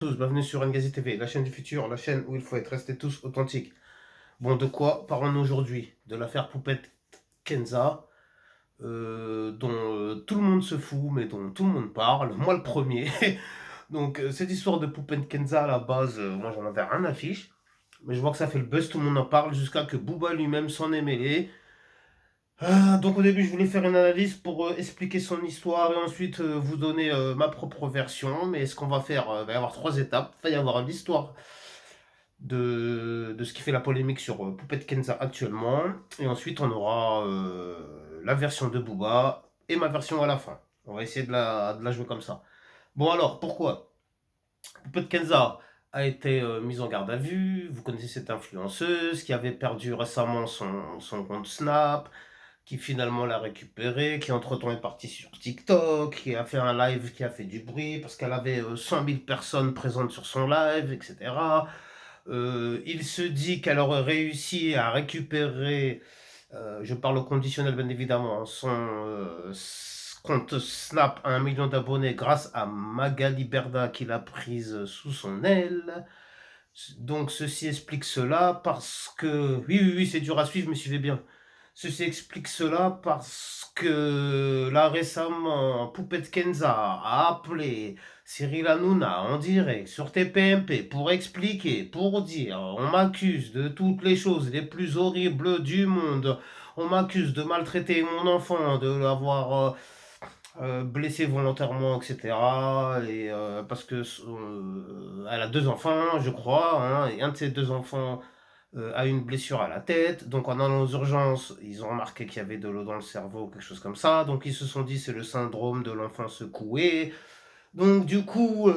Tous, bienvenue sur Ngazi TV, la chaîne du futur, la chaîne où il faut être restés tous authentiques. Bon, de quoi parlons-nous aujourd'hui? De l'affaire Poupette Kenza, dont tout le monde se fout, mais dont tout le monde parle, moi le premier. Donc, cette histoire de Poupette Kenza, à la base, moi j'en avais rien à fiche, mais je vois que ça fait le buzz, tout le monde en parle, jusqu'à que Booba lui-même s'en est mêlé. Donc au début, je voulais faire une analyse pour expliquer son histoire et ensuite vous donner ma propre version. Mais ce qu'on va faire, il va y avoir trois étapes. Il va y avoir l'histoire de ce qui fait la polémique sur Poupette Kenza actuellement. Et ensuite, on aura la version de Booba et ma version à la fin. On va essayer de la jouer comme ça. Bon alors, pourquoi Poupette Kenza a été mise en garde à vue. Vous connaissez cette influenceuse qui avait perdu récemment son compte Snap, qui finalement l'a récupéré, qui entre-temps est parti sur TikTok, qui a fait un live qui a fait du bruit parce qu'elle avait 100 000 personnes présentes sur son live, etc. Il se dit qu'elle aurait réussi à récupérer, je parle au conditionnel bien évidemment, son compte Snap à 1 million d'abonnés grâce à Magali Berda qui l'a prise sous son aile. Donc ceci explique cela parce que... Oui, oui, oui, c'est dur à suivre, mais suivez bien. Ceci explique cela parce que là récemment, Poupette Kenza a appelé Cyril Hanouna en direct sur TPMP pour expliquer, pour dire on m'accuse de toutes les choses les plus horribles du monde. On m'accuse de maltraiter mon enfant, de l'avoir blessé volontairement, etc. Et parce que elle a deux enfants, je crois, hein, et un de ces deux enfants a une blessure à la tête. Donc en allant aux urgences, ils ont remarqué qu'il y avait de l'eau dans le cerveau, quelque chose comme ça. Donc ils se sont dit c'est le syndrome de l'enfant secoué. Donc du coup,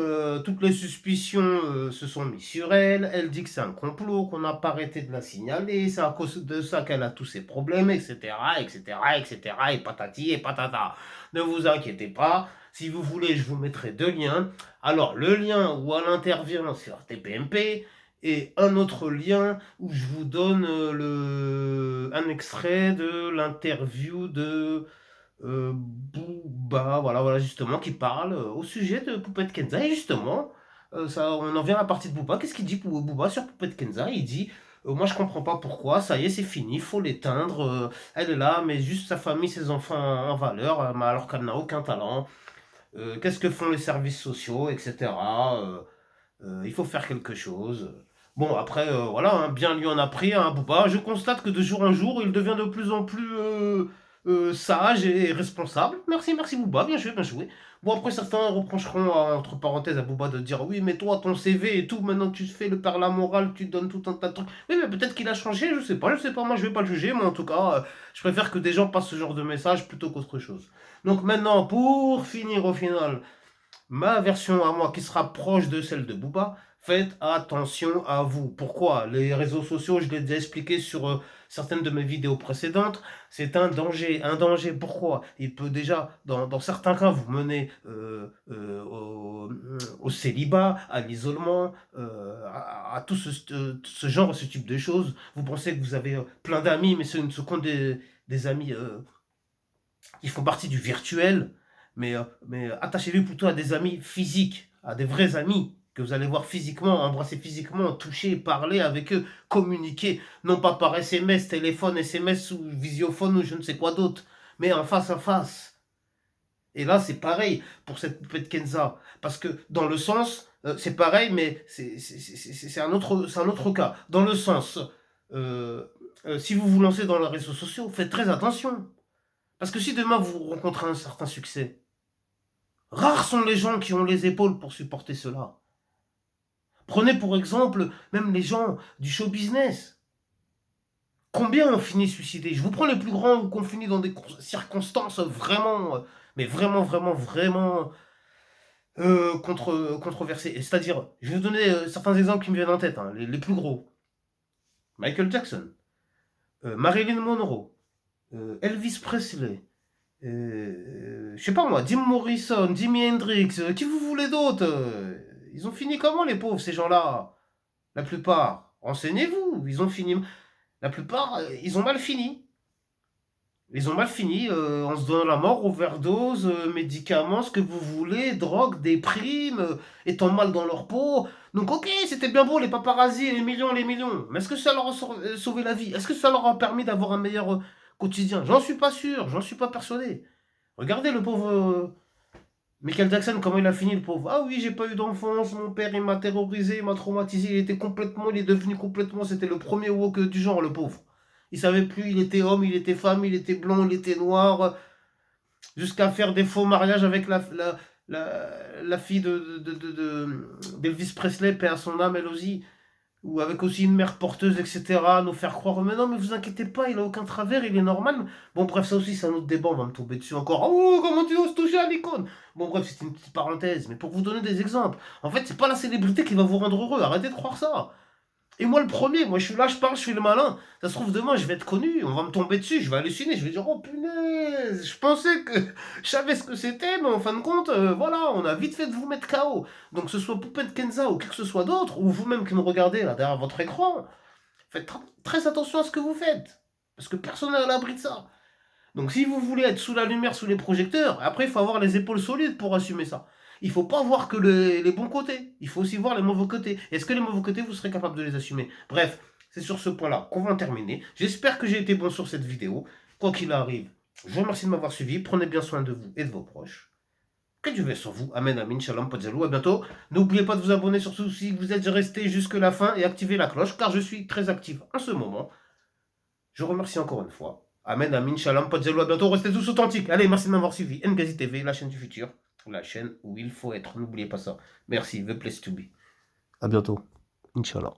toutes les suspicions se sont mises sur elle. Elle dit que c'est un complot, qu'on n'a pas arrêté de la signaler. C'est à cause de ça qu'elle a tous ces problèmes, etc., etc., etc., et patati et patata. Ne vous inquiétez pas. Si vous voulez, je vous mettrai deux liens. Alors, le lien où elle intervient sur TPMP et un autre lien où je vous donne un extrait de l'interview de Booba, voilà, voilà, justement, qui parle au sujet de Poupette Kenza. Et justement, ça, on en vient à la partie de Booba. Qu'est-ce qu'il dit pour Booba sur Poupette Kenza? Il dit moi, je comprends pas pourquoi, ça y est, c'est fini, faut l'éteindre. Elle est là, mais juste sa famille, ses enfants en valeur, mais alors qu'elle n'a aucun talent. Qu'est-ce que font les services sociaux, etc. Il faut faire quelque chose. Bon, après, voilà, hein, bien lui en a pris, hein, Booba. Je constate que de jour en jour, il devient de plus en plus sage et responsable. Merci, merci Booba, bien joué, bien joué. Bon, après, certains reprocheront, entre parenthèses, à Booba de dire oui, mais toi, ton CV et tout, maintenant tu te fais le père la morale, tu donnes tout un tas de trucs. Oui, mais peut-être qu'il a changé, je sais pas, moi je vais pas le juger, mais en tout cas, je préfère que des gens passent ce genre de message plutôt qu'autre chose. Donc maintenant, pour finir au final, ma version à moi qui sera proche de celle de Booba, faites attention à vous. Pourquoi? Les réseaux sociaux, je l'ai déjà expliqué sur certaines de mes vidéos précédentes, c'est un danger. Un danger, pourquoi? Il peut déjà, dans certains cas, vous mener au célibat, à l'isolement, à tout ce genre, ce type de choses. Vous pensez que vous avez plein d'amis, mais ce ne sont que des amis qui font partie du virtuel, mais attachez-vous plutôt à des amis physiques, à des vrais amis que vous allez voir physiquement, embrasser physiquement, toucher, parler avec eux, communiquer, non pas par SMS, téléphone, SMS ou visiophone ou je ne sais quoi d'autre, mais en face à face. Et là, c'est pareil pour cette poupée de Kenza, parce que dans le sens, c'est pareil, mais c'est un autre cas. Dans le sens, euh, si vous vous lancez dans les réseaux sociaux, faites très attention. Parce que si demain vous rencontrez un certain succès, rares sont les gens qui ont les épaules pour supporter cela. Prenez pour exemple même les gens du show business. Combien ont fini suicidés? Je vous prends les plus grands ou qu'on finit dans des circonstances vraiment, mais vraiment, vraiment, vraiment controversées. C'est-à-dire, je vais vous donner certains exemples qui me viennent en tête, hein, les plus gros. Michael Jackson, Marilyn Monroe, Elvis Presley, je sais pas moi, Jim Morrison, Jimi Hendrix, qui vous voulez d'autre? Ils ont fini comment les pauvres, ces gens-là? La plupart. Renseignez-vous, ils ont fini. La plupart, ils ont mal fini. Ils ont mal fini, en se donnant la mort, overdose, médicaments, ce que vous voulez, drogue, des primes, étant mal dans leur peau. Donc OK, c'était bien beau les paparazzis, les millions. Mais est-ce que ça leur a sauvé la vie? Est-ce que ça leur a permis d'avoir un meilleur quotidien? J'en suis pas sûr, j'en suis pas persuadé. Regardez le pauvre Michael Jackson, comment il a fini le pauvre. Ah oui, j'ai pas eu d'enfance, mon père il m'a terrorisé, il m'a traumatisé, il est devenu complètement, c'était le premier woke du genre, le pauvre. Il savait plus, il était homme, il était femme, il était blond, il était noir, jusqu'à faire des faux mariages avec la fille d'Elvis Presley, paix à son âme, elle aussi, ou avec aussi une mère porteuse, etc., nous faire croire, mais non, mais vous inquiétez pas, il a aucun travers, il est normal. Bon, bref, ça aussi, c'est un autre débat, on va me tomber dessus encore. Oh, comment tu oses toucher à l'icône? Bon, bref, c'est une petite parenthèse, mais pour vous donner des exemples, en fait, c'est pas la célébrité qui va vous rendre heureux, arrêtez de croire ça. Et moi, le premier, moi, je suis là, je parle, je fais le malin. Ça se trouve, demain, je vais être connu, on va me tomber dessus, je vais halluciner, je vais dire, oh punaise, je pensais que je savais ce que c'était, mais en fin de compte, voilà, on a vite fait de vous mettre KO. Donc, que ce soit Poupette Kenza ou qui que ce soit d'autre, ou vous-même qui me regardez là derrière votre écran, faites très attention à ce que vous faites. Parce que personne n'est à l'abri de ça. Donc si vous voulez être sous la lumière, sous les projecteurs, après il faut avoir les épaules solides pour assumer ça. Il ne faut pas voir que les bons côtés, il faut aussi voir les mauvais côtés. Est-ce que les mauvais côtés, vous serez capable de les assumer? Bref, c'est sur ce point-là qu'on va en terminer. J'espère que j'ai été bon sur cette vidéo. Quoi qu'il arrive, je vous remercie de m'avoir suivi. Prenez bien soin de vous et de vos proches. Que Dieu veille sur vous. Amen, amin, shalom, pas de jaloux. À bientôt. N'oubliez pas de vous abonner, surtout si vous êtes resté jusque la fin, et activer la cloche, car je suis très actif en ce moment. Je remercie encore une fois. Amen, amin, shalom, pas de zélo, à bientôt, restez tous authentiques. Allez, merci de m'avoir suivi. Ngazi TV, la chaîne du futur, la chaîne où il faut être. N'oubliez pas ça. Merci, the place to be. À bientôt. Inch'Allah.